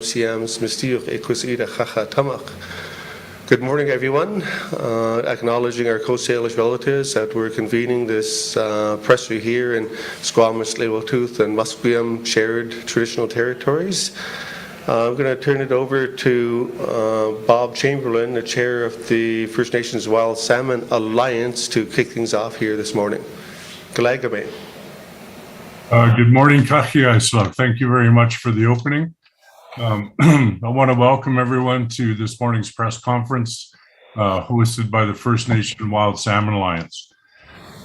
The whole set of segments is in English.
Siam's Mystique Equisita Chacha Tamach. Good morning, everyone. Acknowledging our Coast Salish relatives that we're convening this presser here in Squamish, Tsleil-Waututh, and Musqueam shared traditional territories. I'm going to turn it over to Bob Chamberlain, the chair of the First Nations Wild Salmon Alliance, to kick things off here this morning. Galagame. Good morning, Kachiaisla. Thank you very much for the opening. I want to welcome everyone to this morning's press conference hosted by the First Nation Wild Salmon Alliance.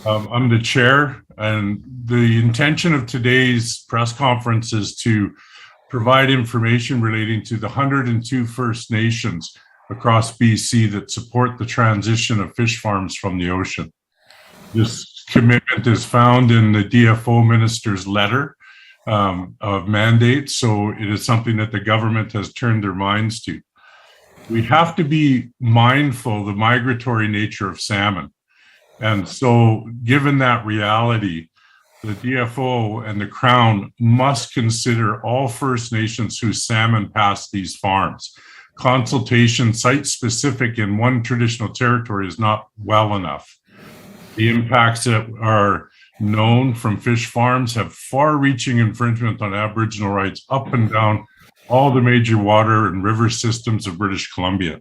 I'm the chair, and the intention of today's press conference is to provide information relating to the 102 First Nations across BC that support the transition of fish farms from the ocean. This commitment is found in the DFO minister's letter of mandate, so it is something that the government has turned their minds to. We have to be mindful of the migratory nature of salmon. And so given that reality, the DFO and the Crown must consider all First Nations whose salmon pass these farms. Consultation site-specific in one traditional territory is not well enough. The impacts that are known from fish farms have far-reaching infringement on Aboriginal rights up and down all the major water and river systems of British Columbia.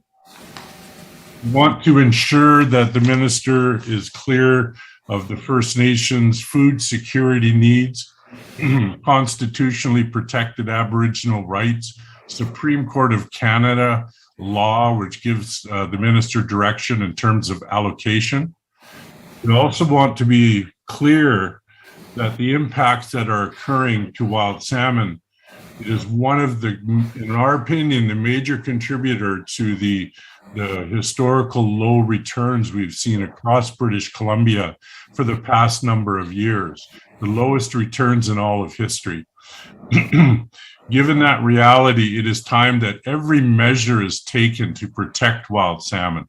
We want to ensure that the minister is clear of the First Nations food security needs, constitutionally protected Aboriginal rights, Supreme Court of Canada law, which gives the minister direction in terms of allocation. We also want to be clear that the impacts that are occurring to wild salmon is one of the, in our opinion, the major contributor to the historical low returns we've seen across British Columbia for the past number of years, the lowest returns in all of history. Given that reality, it is time that every measure is taken to protect wild salmon.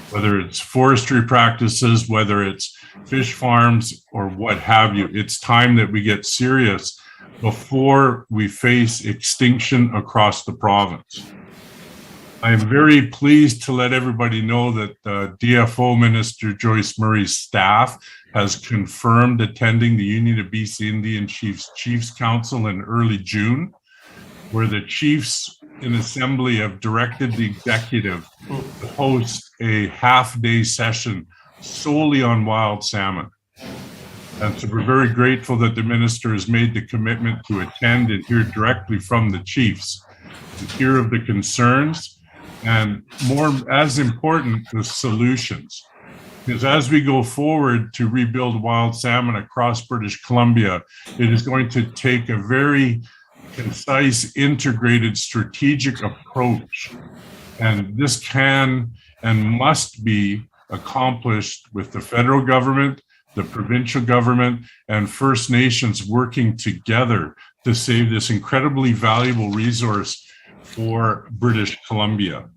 Whether it's forestry practices, whether it's fish farms, or what have you, it's time that we get serious before we face extinction across the province. I am very pleased to let everybody know that DFO Minister Joyce Murray's staff has confirmed attending the Union of BC Indian Chiefs Council in early June, where the chiefs in assembly have directed the executive to host a half-day session solely on wild salmon. And so we're very grateful that the minister has made the commitment to attend and hear directly from the chiefs, to hear of the concerns, and more as important, the solutions. Because as we go forward to rebuild wild salmon across British Columbia, it is going to take a very concise, integrated, strategic approach. And this can and must be accomplished with the federal government, the provincial government, and First Nations working together to save this incredibly valuable resource for British Columbia.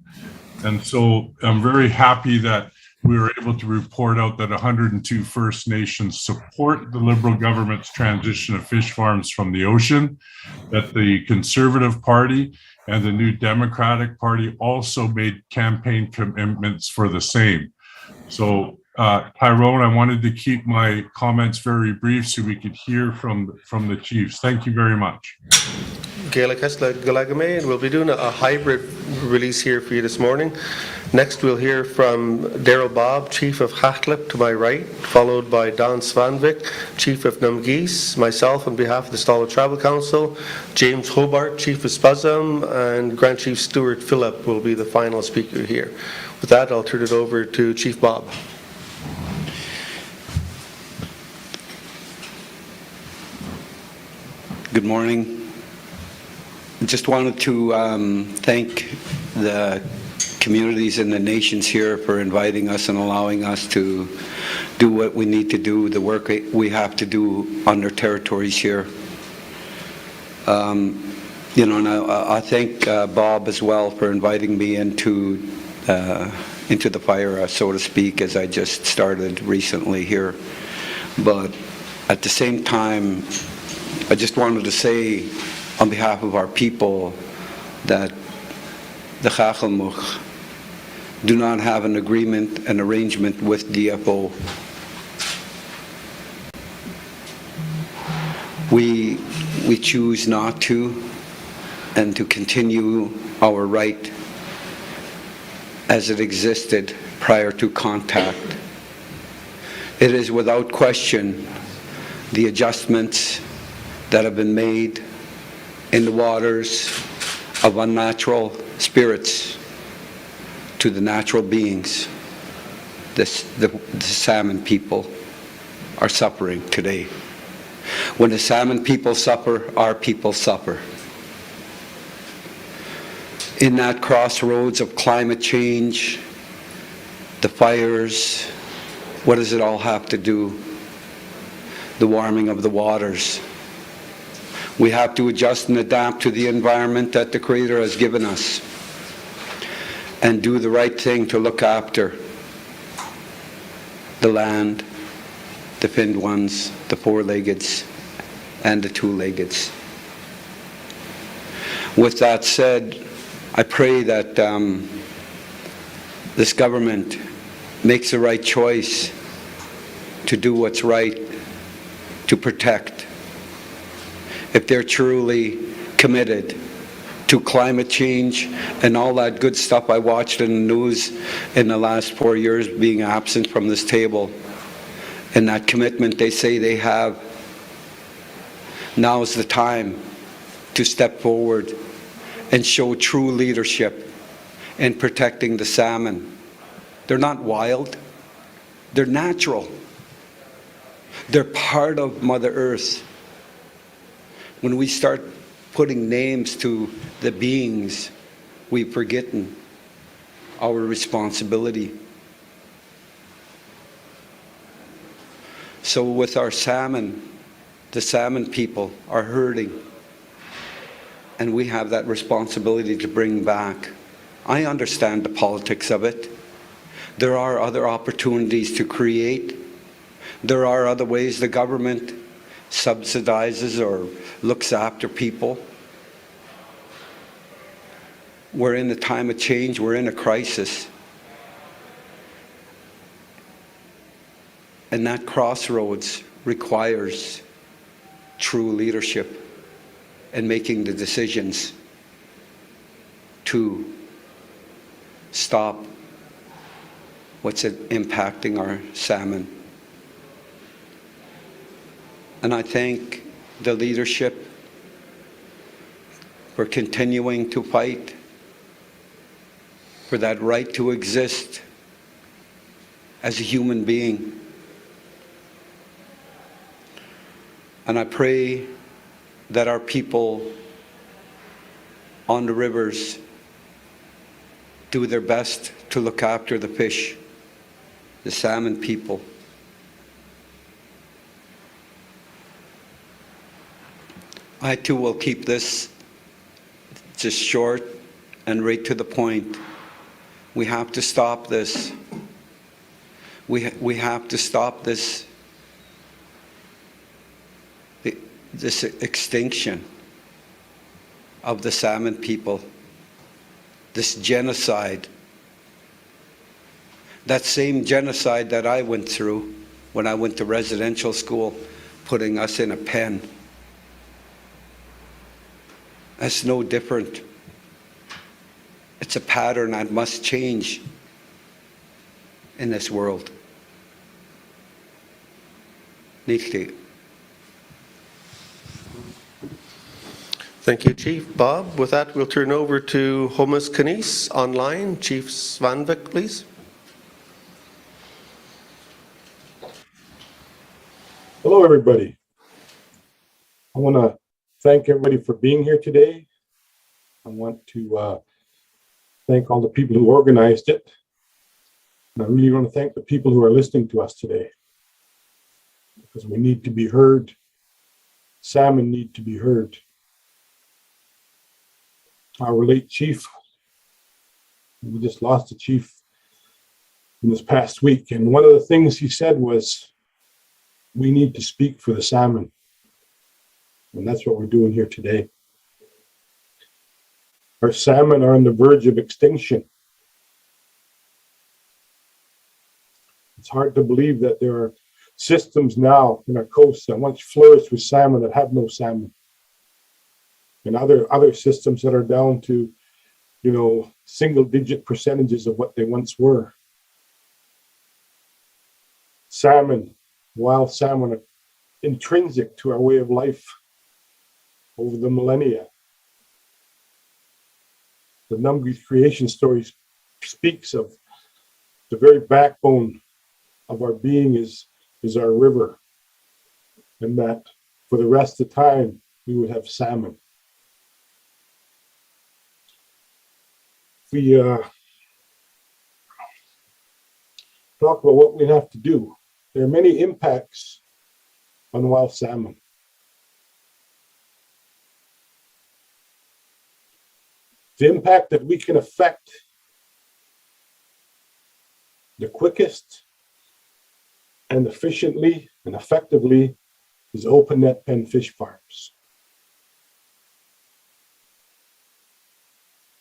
And so I'm very happy that we were able to report out that 102 First Nations support the Liberal government's transition of fish farms from the ocean, that the Conservative Party and the New Democratic Party also made campaign commitments for the same. So, Tyrone, I wanted to keep my comments very brief so we could hear from the chiefs. Thank you very much. We'll be doing a hybrid release here for you this morning. Next, we'll hear from Daryl Bobb, Chief of Hatlip, to my right, followed by Don Svanvik, Chief of Numgeese, myself on behalf of the Stala Travel Council, James Hobart, Chief of Spuzam, and Grand Chief Stuart Phillip will be the final speaker here. With that, I'll turn it over to Chief Bobb. Good morning. I just wanted to thank the communities and the nations here for inviting us and allowing us to do what we need to do, the work we have to do on their territories here. You know, and I thank Bob as well for inviting me into the fire, so to speak, as I just started recently here. But at the same time, I just wanted to say on behalf of our people that the Chachamuk do not have an agreement, an arrangement with DFO. We choose not to, and to continue our right as it existed prior to contact. It is without question the adjustments that have been made in the waters of unnatural spirits to the natural beings. The salmon people are suffering today. When the salmon people suffer, our people suffer. In that crossroads of climate change, the fires, what does it all have to do? The warming of the waters. We have to adjust and adapt to the environment that the Creator has given us and do the right thing to look after the land, the finned ones, the four-leggeds, and the two-leggeds. With that said, I pray that this government makes the right choice to do what's right, to protect. If they're truly committed to climate change and all that good stuff I watched in the news in the last 4 years being absent from this table, and that commitment they say they have, now is the time to step forward and show true leadership in protecting the salmon. They're not wild, they're natural. They're part of Mother Earth. When we start putting names to the beings, we've forgotten our responsibility. So with our salmon, the salmon people are hurting, and we have that responsibility to bring back. I understand the politics of it. There are other opportunities to create. There are other ways the government subsidizes or looks after people. We're in a time of change. We're in a crisis. And that crossroads requires true leadership and making the decisions to stop what's impacting our salmon. And I thank the leadership for continuing to fight for that right to exist as a human being. And I pray that our people on the rivers do their best to look after the fish, the salmon people. I too will keep this just short and right to the point. We have to stop this. We have to stop this extinction of the salmon people, this genocide. That same genocide that I went through when I went to residential school, putting us in a pen. That's no different. It's a pattern that must change in this world. Nifty. Thank you, Chief. Bob, with that, we'll turn over to Homus Kanice online. Chief Svanvik, please. Hello, everybody. I want to thank everybody for being here today. I want to thank all the people who organized it. And I really want to thank the people who are listening to us today, because we need to be heard. Salmon need to be heard. Our late chief, we just lost a chief in this past week, and one of the things he said was, we need to speak for the salmon. And that's what we're doing here today. Our salmon are on the verge of extinction. It's hard to believe that there are systems now in our coast that once flourished with salmon that have no salmon. And other systems that are down to, single-digit percentages of what they once were. Salmon, wild salmon, are intrinsic to our way of life over the millennia. The Numgre's creation story speaks of the very backbone of our being is our river, and that for the rest of the time we would have salmon. We talk about what we have to do. There are many impacts on wild salmon. The impact that we can affect the quickest and efficiently and effectively is open net pen fish farms.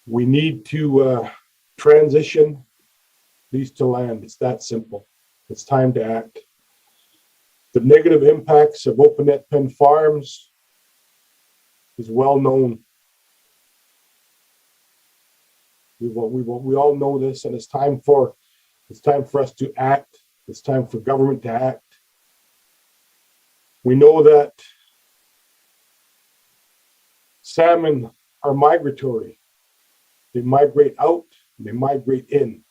We need to transition these to land. It's that simple. It's time to act. The negative impacts of open net pen farms is well known. We all know this, and it's time for us to act. It's time for government to act. We know that salmon are migratory. They migrate out, and they migrate in.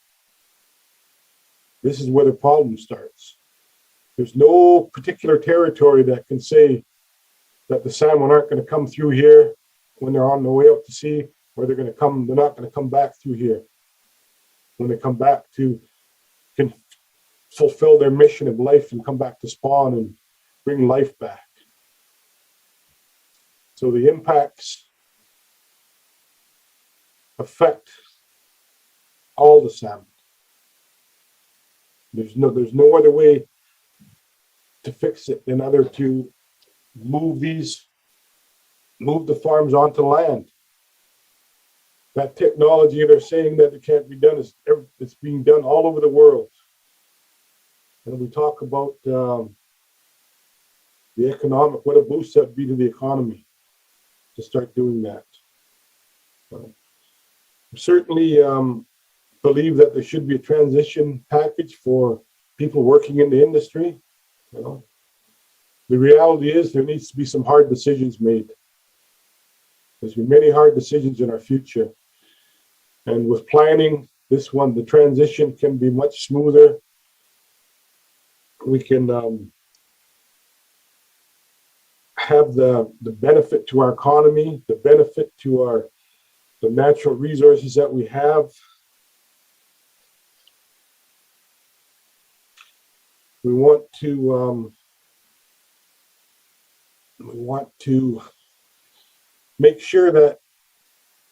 This is where the problem starts. There's no particular territory that can say that the salmon aren't going to come through here when they're on their way out to sea, or they're not going to come back through here when they come back to can fulfill their mission of life and come back to spawn and bring life back. So the impacts affect all the salmon. There's no other way to fix it than other to move the farms onto land. That technology they're saying that it can't be done it's being done all over the world. And we talk about the economic, what a boost that'd be to the economy to start doing that. Certainly believe that there should be a transition package for people working in the industry. The reality is there needs to be some hard decisions made. There's been many hard decisions in our future. And with planning, the transition can be much smoother. We can have the benefit to our economy, the benefit to the natural resources that we have. We want to make sure that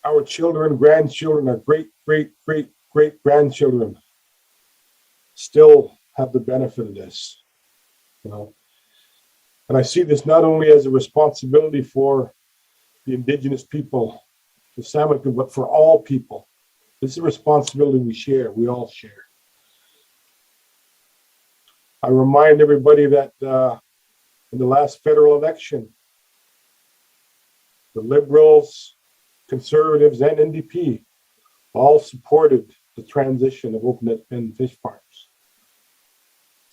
our children, grandchildren, our great grandchildren still have the benefit of this. And I see this not only as a responsibility for the indigenous people, the salmon, but for all people. This is a responsibility we all share. I remind everybody that in the last federal election, the Liberals, Conservatives, and NDP all supported the transition of open net pen fish farms.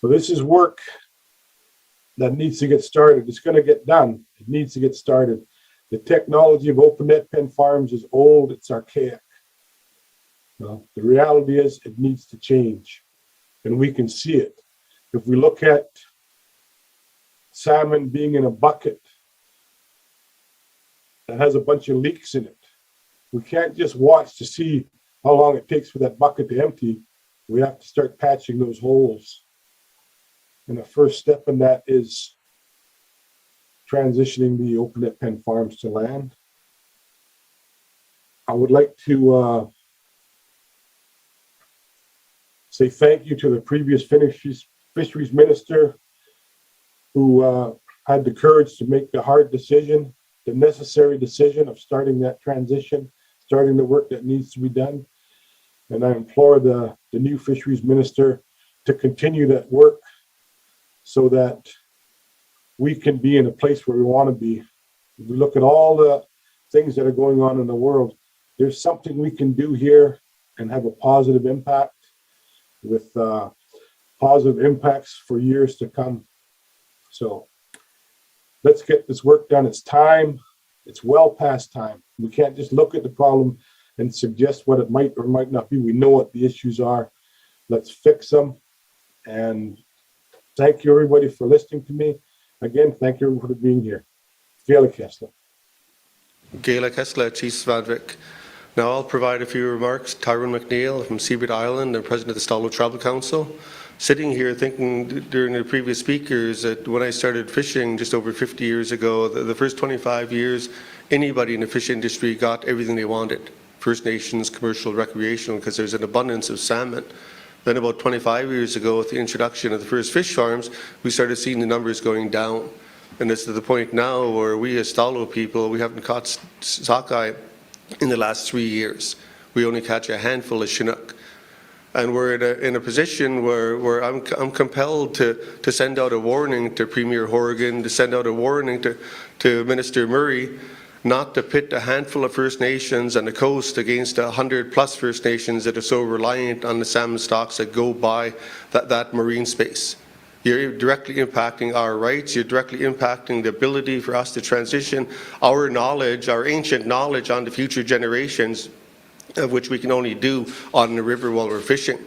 So this is work that needs to get started. It's going to get done. It needs to get started. The technology of open net pen farms is old. It's archaic. The reality is it needs to change, and we can see it. If we look at salmon being in a bucket that has a bunch of leaks in it, we can't just watch to see how long it takes for that bucket to empty. We have to start patching those holes. And the first step in that is transitioning the open net pen farms to land. I would like to say thank you to the previous fisheries minister who had the courage to make the hard decision, the necessary decision of starting that transition, starting the work that needs to be done. And I implore the new fisheries minister to continue that work so that we can be in a place where we want to be. If we look at all the things that are going on in the world, there's something we can do here and have a positive impact with positive impacts for years to come. So let's get this work done. It's time. It's well past time. We can't just look at the problem and suggest what it might or might not be. We know what the issues are. Let's fix them. And thank you, everybody, for listening to me. Again, thank you for being here. Gaelic Kessler. Gaelic Kessler, Chief Svadvik. Now I'll provide a few remarks. Tyrone McNeil from Seabird Island and President of the Stalo Tribal Council. Sitting here thinking during the previous speakers that when I started fishing just over 50 years ago, the first 25 years, anybody in the fish industry got everything they wanted. First Nations, commercial, recreational, because there's an abundance of salmon. Then about 25 years ago, with the introduction of the first fish farms, we started seeing the numbers going down. And it's to the point now where we as Stalo people, we haven't caught sockeye in the last 3 years. We only catch a handful of Chinook. And we're in a position where I'm compelled to send out a warning to Premier Horgan, to send out a warning to Minister Murray, not to pit a handful of First Nations on the coast against 100+ First Nations that are so reliant on the salmon stocks that go by that marine space. You're directly impacting our rights. You're directly impacting the ability for us to transition our knowledge, our ancient knowledge, on to future generations, of which we can only do on the river while we're fishing.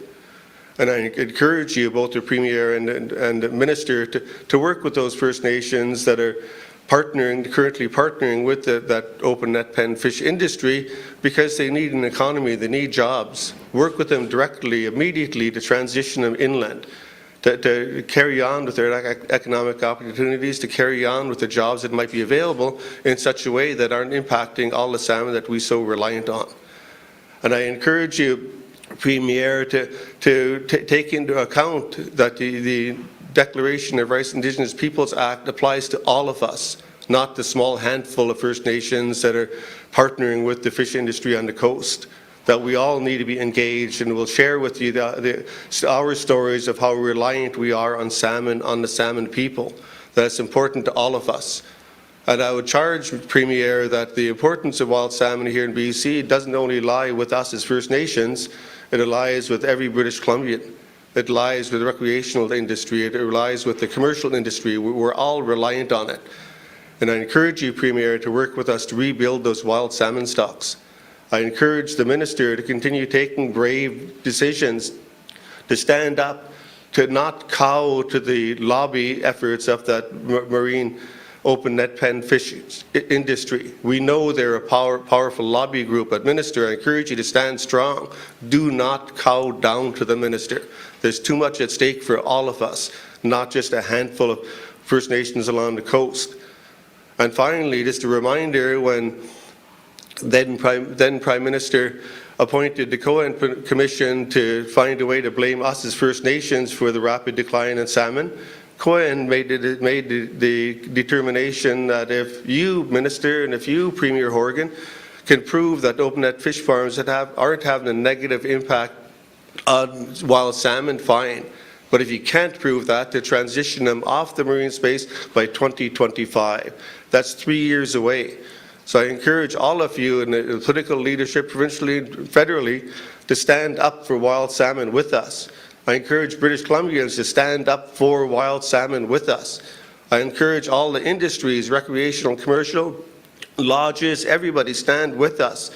And I encourage you, both the Premier and the Minister, to work with those First Nations that are currently partnering with that open net pen fish industry, because they need an economy, they need jobs. Work with them directly, immediately, to transition them inland, to carry on with their economic opportunities, to carry on with the jobs that might be available in such a way that aren't impacting all the salmon that we so reliant on. And I encourage you, Premier, to take into account that the Declaration of Rights Indigenous Peoples Act applies to all of us, not the small handful of First Nations that are partnering with the fish industry on the coast. That we all need to be engaged, and we'll share with you our stories of how reliant we are on salmon, on the salmon people. That's important to all of us. And I would charge Premier that the importance of wild salmon here in BC doesn't only lie with us as First Nations, it lies with every British Columbian. It lies with the recreational industry, it lies with the commercial industry. We're all reliant on it. And I encourage you, Premier, to work with us to rebuild those wild salmon stocks. I encourage the Minister to continue taking brave decisions, to stand up, to not cow to the lobby efforts of that marine open net pen fish industry. We know they're a powerful lobby group, but Minister, I encourage you to stand strong. Do not cow down to the Minister. There's too much at stake for all of us, not just a handful of First Nations along the coast. And finally, just a reminder, when then Prime Minister appointed the Cohen Commission to find a way to blame us as First Nations for the rapid decline in salmon, Cohen made the determination that if you, Minister, and if you, Premier Horgan, can prove that open net fish farms that aren't having a negative impact on wild salmon, fine. But if you can't prove that, to transition them off the marine space by 2025. That's 3 years away. So I encourage all of you in the political leadership, provincially and federally, to stand up for wild salmon with us. I encourage British Columbians to stand up for wild salmon with us. I encourage all the industries, recreational, commercial, lodges, everybody stand with us.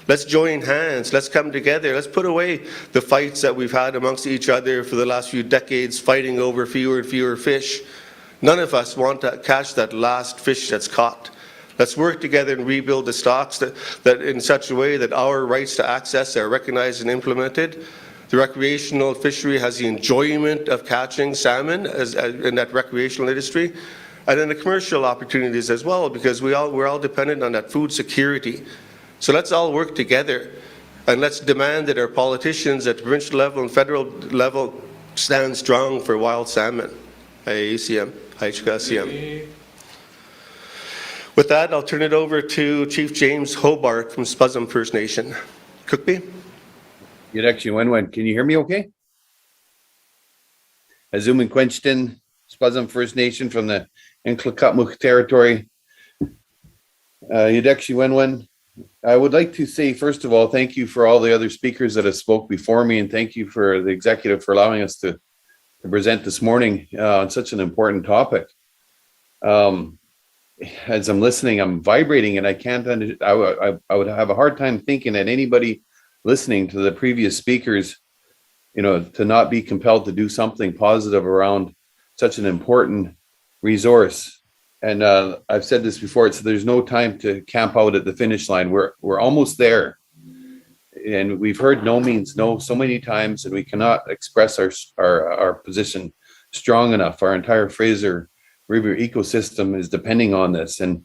Let's join hands, let's come together, let's put away the fights that we've had amongst each other for the last few decades, fighting over fewer and fewer fish. None of us want to catch that last fish that's caught. Let's work together and rebuild the stocks that in such a way that our rights to access are recognized and implemented. The recreational fishery has the enjoyment of catching salmon in that recreational industry, and then the commercial opportunities as well, because we're all dependent on that food security. So let's all work together, and let's demand that our politicians at the provincial level and federal level stand strong for wild salmon. ACM, HKCM. With that, I'll turn it over to Chief James Hobart from Spuzzum First Nation. Cookby? You'd actually when can you hear me okay? Azumin Quenchton, Spuzzum First Nation from the Nklakatmuk territory. You'd actually when I would like to say, first of all, thank you for all the other speakers that have spoke before me, and thank you for the executive for allowing us to present this morning on such an important topic. As I'm listening, I'm vibrating, and I can't. I would have a hard time thinking that anybody listening to the previous speakers, to not be compelled to do something positive around such an important resource. And I've said this before, there's no time to camp out at the finish line. We're almost there. And we've heard no means no so many times, and we cannot express our position strong enough. Our entire Fraser River ecosystem is depending on this. And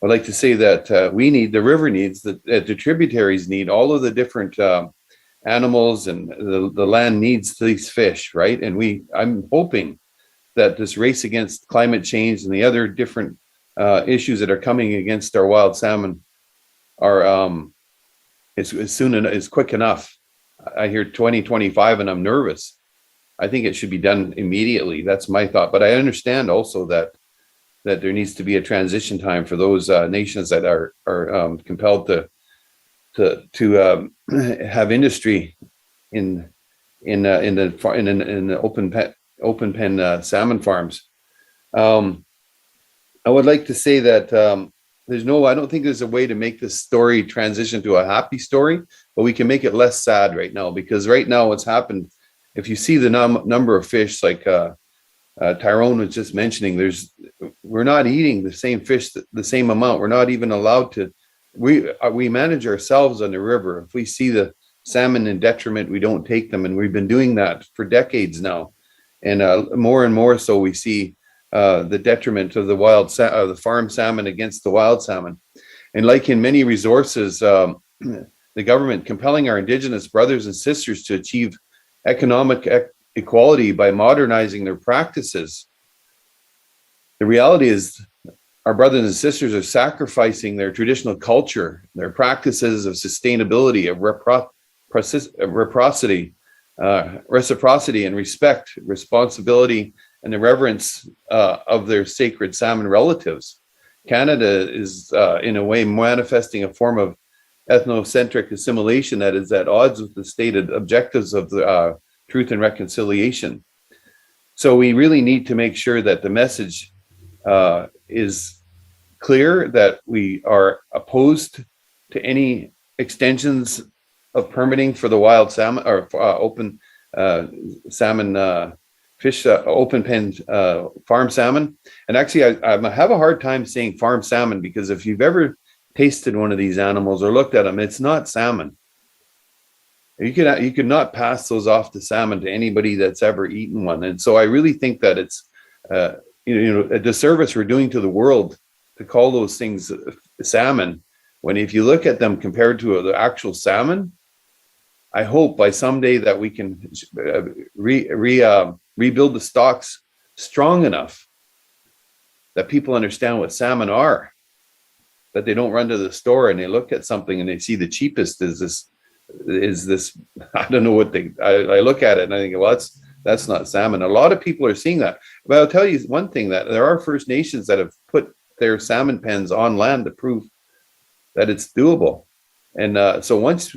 I'd like to say that the river needs, the tributaries need, all of the different animals, and the land needs these fish, right? And I'm hoping that this race against climate change and the other different issues that are coming against our wild salmon are is quick enough. I hear 2025 and I'm nervous. I think it should be done immediately. That's my thought. But I understand also that there needs to be a transition time for those nations that are compelled to have industry in the open pen salmon farms. I would like to say that I don't think there's a way to make this story transition to a happy story, but we can make it less sad right now, because right now what's happened, if you see the number of fish, like Tyrone was just mentioning, we're not eating the same fish, the same amount. We're not even allowed to. We manage ourselves on the river. If we see the salmon in detriment, we don't take them, and we've been doing that for decades now. And more and more so, we see the detriment of the farm salmon against the wild salmon. And like in many resources, the government compelling our Indigenous brothers and sisters to achieve economic equality by modernizing their practices. The reality is our brothers and sisters are sacrificing their traditional culture, their practices of sustainability, of reciprocity and respect, responsibility, and the reverence of their sacred salmon relatives. Canada is in a way manifesting a form of ethnocentric assimilation that is at odds with the stated objectives of the truth and reconciliation. So we really need to make sure that the message is clear, that we are opposed to any extensions of permitting for the wild salmon or open salmon fish, open pen farm salmon. And actually, I have a hard time saying farm salmon, because if you've ever tasted one of these animals or looked at them, it's not salmon. You could not pass those off to salmon to anybody that's ever eaten one. And so I really think that it's a disservice we're doing to the world to call those things salmon, when if you look at them compared to the actual salmon, I hope by someday that we can rebuild the stocks strong enough that people understand what salmon are, that they don't run to the store and they look at something and they see the cheapest is this I don't know what I look at it and I think, well, that's not salmon. A lot of people are seeing that. But I'll tell you one thing, that there are First Nations that have put their salmon pens on land to prove that it's doable. And so once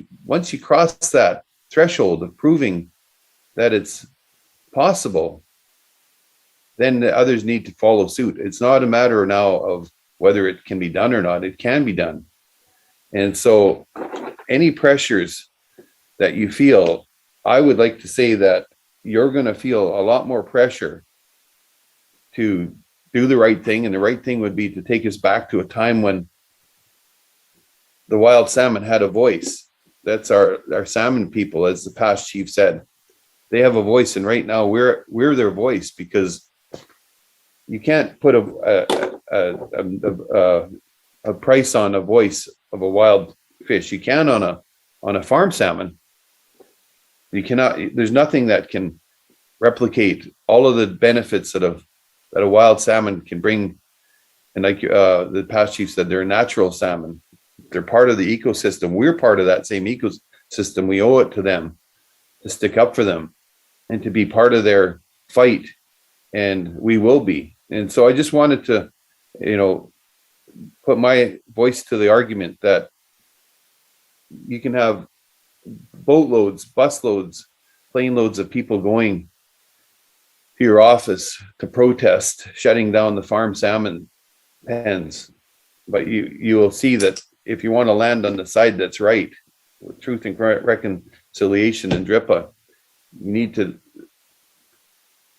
you cross that threshold of proving that it's possible, then the others need to follow suit. It's not a matter now of whether it can be done or not. It can be done. And so any pressures that you feel, I would like to say that you're going to feel a lot more pressure to do the right thing. And the right thing would be to take us back to a time when the wild salmon had a voice. That's our salmon people, as the past chief said. They have a voice, and right now we're their voice, because you can't put a price on a voice of a wild fish. You can on a farm salmon. You cannot. There's nothing that can replicate all of the benefits that a wild salmon can bring And like the past chief said, they're natural salmon. They're part of the ecosystem. We're part of that same ecosystem. We owe it to them to stick up for them and to be part of their fight. And we will be. And so I just wanted to, put my voice to the argument that you can have boatloads, busloads, plane loads of people going to your office to protest shutting down the farm salmon pens. But you will see that if you want to land on the side that's right, with truth and reconciliation and DRIPA, you need to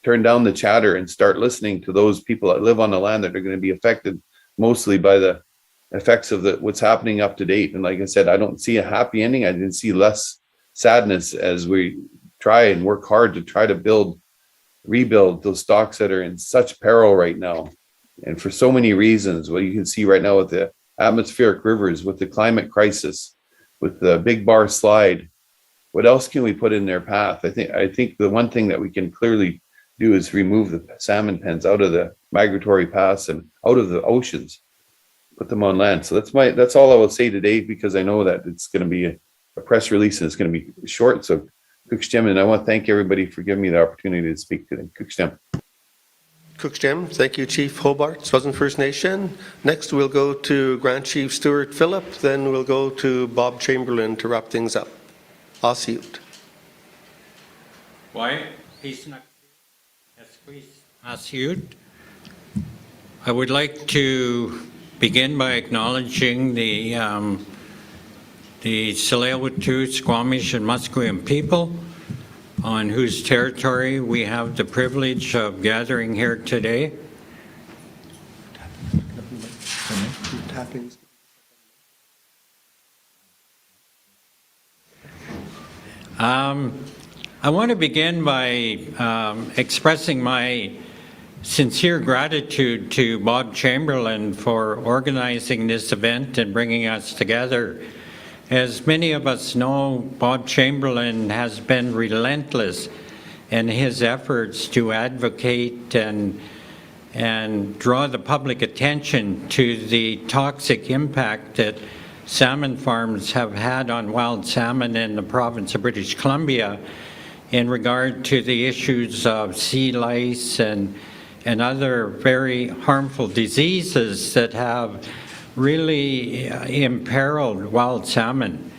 turn down the chatter and start listening to those people that live on the land that are going to be affected mostly by the effects of what's happening up to date. And like I said, I don't see a happy ending. I didn't see less sadness as we try and work hard to try to rebuild those stocks that are in such peril right now. And for so many reasons, what you can see right now with the atmospheric rivers, with the climate crisis, with the big bar slide, what else can we put in their path? I think the one thing that we can clearly do is remove the salmon pens out of the migratory paths and out of the oceans, put them on land. So that's all I will say today, because I know that it's going to be a press release and it's going to be short. So Cookstem, and I want to thank everybody for giving me the opportunity to speak today. Cookstem. Cookstem, thank you, Chief Hobart, Southern First Nation. Next, we'll go to Grand Chief Stuart Phillip, then we'll go to Bob Chamberlain to wrap things up. Asiut. Why? Asiut. I would like to begin by acknowledging the Tsleil-Waututh, Squamish, and Musqueam people, on whose territory we have the privilege of gathering here today. I want to begin by expressing my sincere gratitude to Bob Chamberlain for organizing this event and bringing us together. As many of us know, Bob Chamberlain has been relentless in his efforts to advocate and draw the public attention to the toxic impact that salmon farms have had on wild salmon in the province of British Columbia in regard to the issues of sea lice and other very harmful diseases that have really imperiled wild salmon.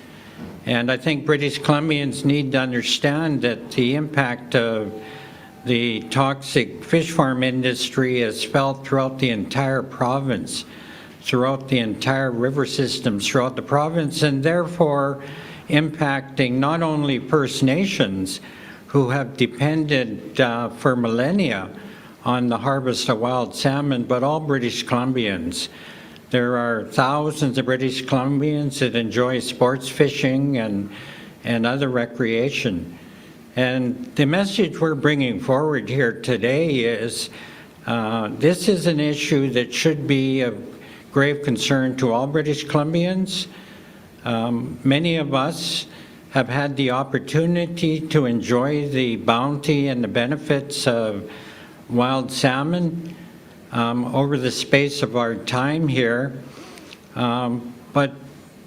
And I think British Columbians need to understand that the impact of the toxic fish farm industry is felt throughout the entire province, throughout the entire river systems throughout the province, and therefore impacting not only First Nations who have depended for millennia on the harvest of wild salmon, but all British Columbians. There are thousands of British Columbians that enjoy sports fishing and other recreation. And the message we're bringing forward here today is this is an issue that should be of grave concern to all British Columbians. Many of us have had the opportunity to enjoy the bounty and the benefits of wild salmon over the space of our time here. But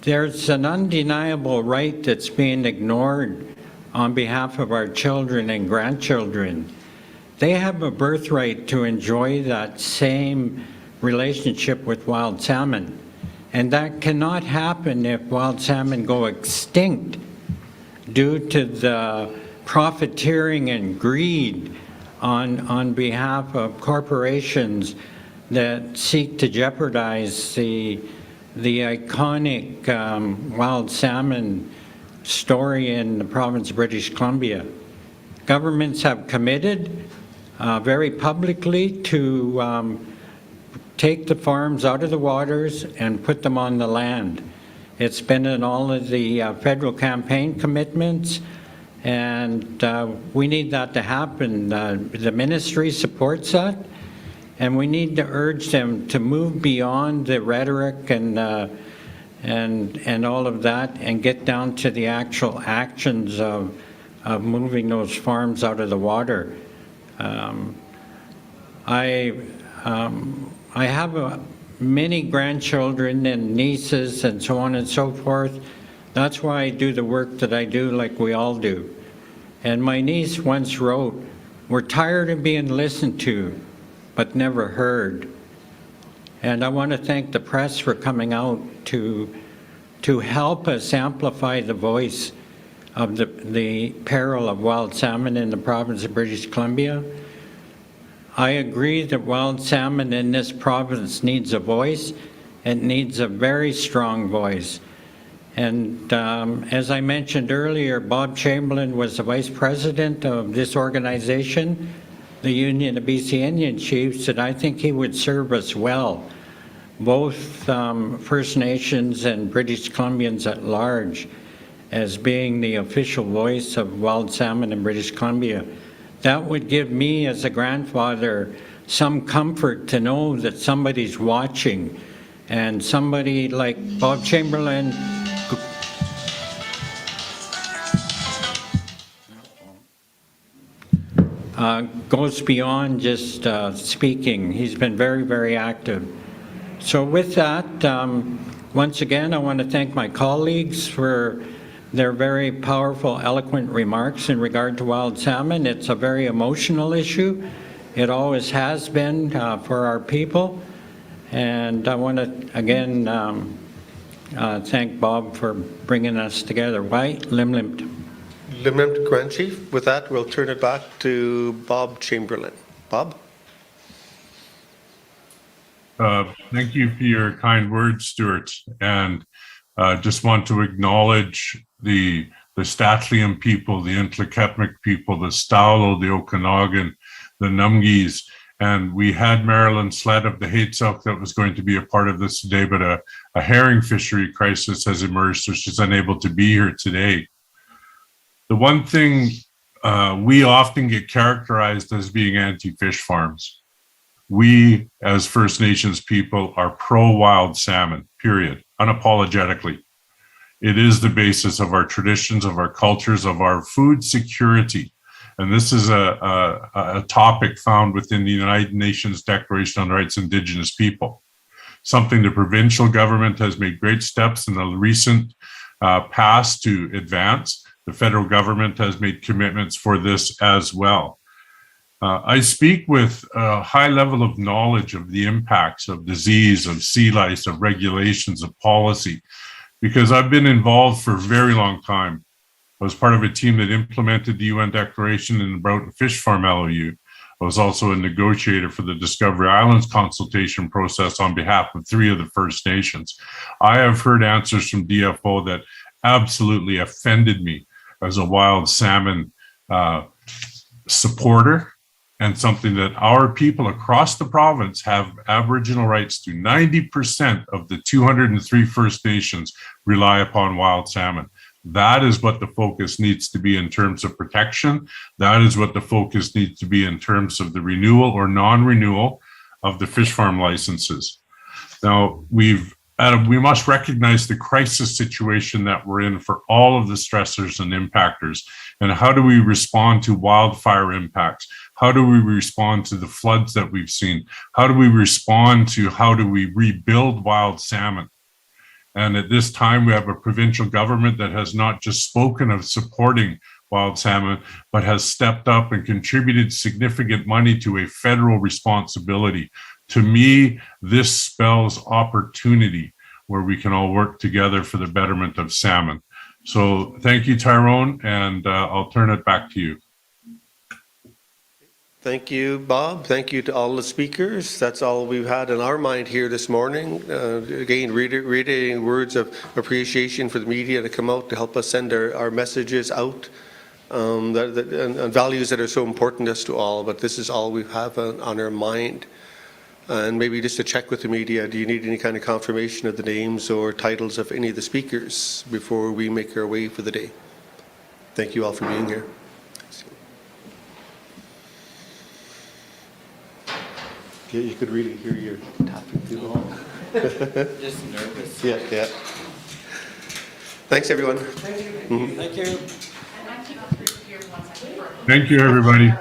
there's an undeniable right that's being ignored on behalf of our children and grandchildren. They have a birthright to enjoy that same relationship with wild salmon. And that cannot happen if wild salmon go extinct due to the profiteering and greed on behalf of corporations that seek to jeopardize the iconic wild salmon story in the province of British Columbia. Governments have committed very publicly to take the farms out of the waters and put them on the land. It's been in all of the federal campaign commitments, and we need that to happen. The ministry supports that, and we need to urge them to move beyond the rhetoric and all of that and get down to the actual actions of moving those farms out of the water. I have many grandchildren and nieces and so on and so forth. That's why I do the work that I do, like we all do. And my niece once wrote, "We're tired of being listened to, but never heard." And I want to thank the press for coming out to help us amplify the voice of the peril of wild salmon in the province of British Columbia. I agree that wild salmon in this province needs a voice. It needs a very strong voice. And as I mentioned earlier, Bob Chamberlain was the vice president of this organization, the Union of BC Indian Chiefs, and I think he would serve us well, both First Nations and British Columbians at large, as being the official voice of wild salmon in British Columbia. That would give me, as a grandfather, some comfort to know that somebody's watching, and somebody like Bob Chamberlain goes beyond just speaking. He's been very, very active. So with that, once again, I want to thank my colleagues for their very powerful, eloquent remarks in regard to wild salmon. It's a very emotional issue. It always has been for our people. And I want to, again, thank Bob for bringing us together. White, Limlimt. Limlimt Grand Chief. With that, we'll turn it back to Bob Chamberlain. Bob? Thank you for your kind words, Stuart. And just want to acknowledge the Statliam people, the Intlakepnik people, the Staulo, the Okanagan, the Numgis. And we had Marilyn Sled of the Hatesouk that was going to be a part of this today, but a herring fishery crisis has emerged, so she's unable to be here today. The one thing we often get characterized as being anti-fish farms. We, as First Nations people, are pro-wild salmon, period, unapologetically. It is the basis of our traditions, of our cultures, of our food security. And this is a topic found within the United Nations Declaration on the Rights of Indigenous People, something the provincial government has made great steps in the recent past to advance. The federal government has made commitments for this as well. I speak with a high level of knowledge of the impacts of disease, of sea lice, of regulations, of policy, because I've been involved for a very long time. I was part of a team that implemented the UN Declaration in the Broughton Fish Farm LOU. I was also a negotiator for the Discovery Islands consultation process on behalf of 3 of the First Nations. I have heard answers from DFO that absolutely offended me as a wild salmon supporter, and something that our people across the province have Aboriginal rights to. 90% of the 203 First Nations rely upon wild salmon. That is what the focus needs to be in terms of protection. That is what the focus needs to be in terms of the renewal or non-renewal of the fish farm licenses. Now, we must recognize the crisis situation that we're in for all of the stressors and impactors. And how do we respond to wildfire impacts? How do we respond to the floods that we've seen? How do we respond to how do we rebuild wild salmon? And at this time, we have a provincial government that has not just spoken of supporting wild salmon, but has stepped up and contributed significant money to a federal responsibility. To me, this spells opportunity where we can all work together for the betterment of salmon. So thank you, Tyrone, and I'll turn it back to you. Thank you, Bob. Thank you to all the speakers. That's all we've had in our mind here this morning. Again, reiterating words of appreciation for the media to come out to help us send our messages out and values that are so important to us to all. But this is all we have on our mind. And maybe just to check with the media, do you need any kind of confirmation of the names or titles of any of the speakers before we make our way for the day? Thank you all for being here. Yeah, you could really hear your tapping. Just nervous. Yeah. Thanks, everyone. Thank you. Thank you, everybody.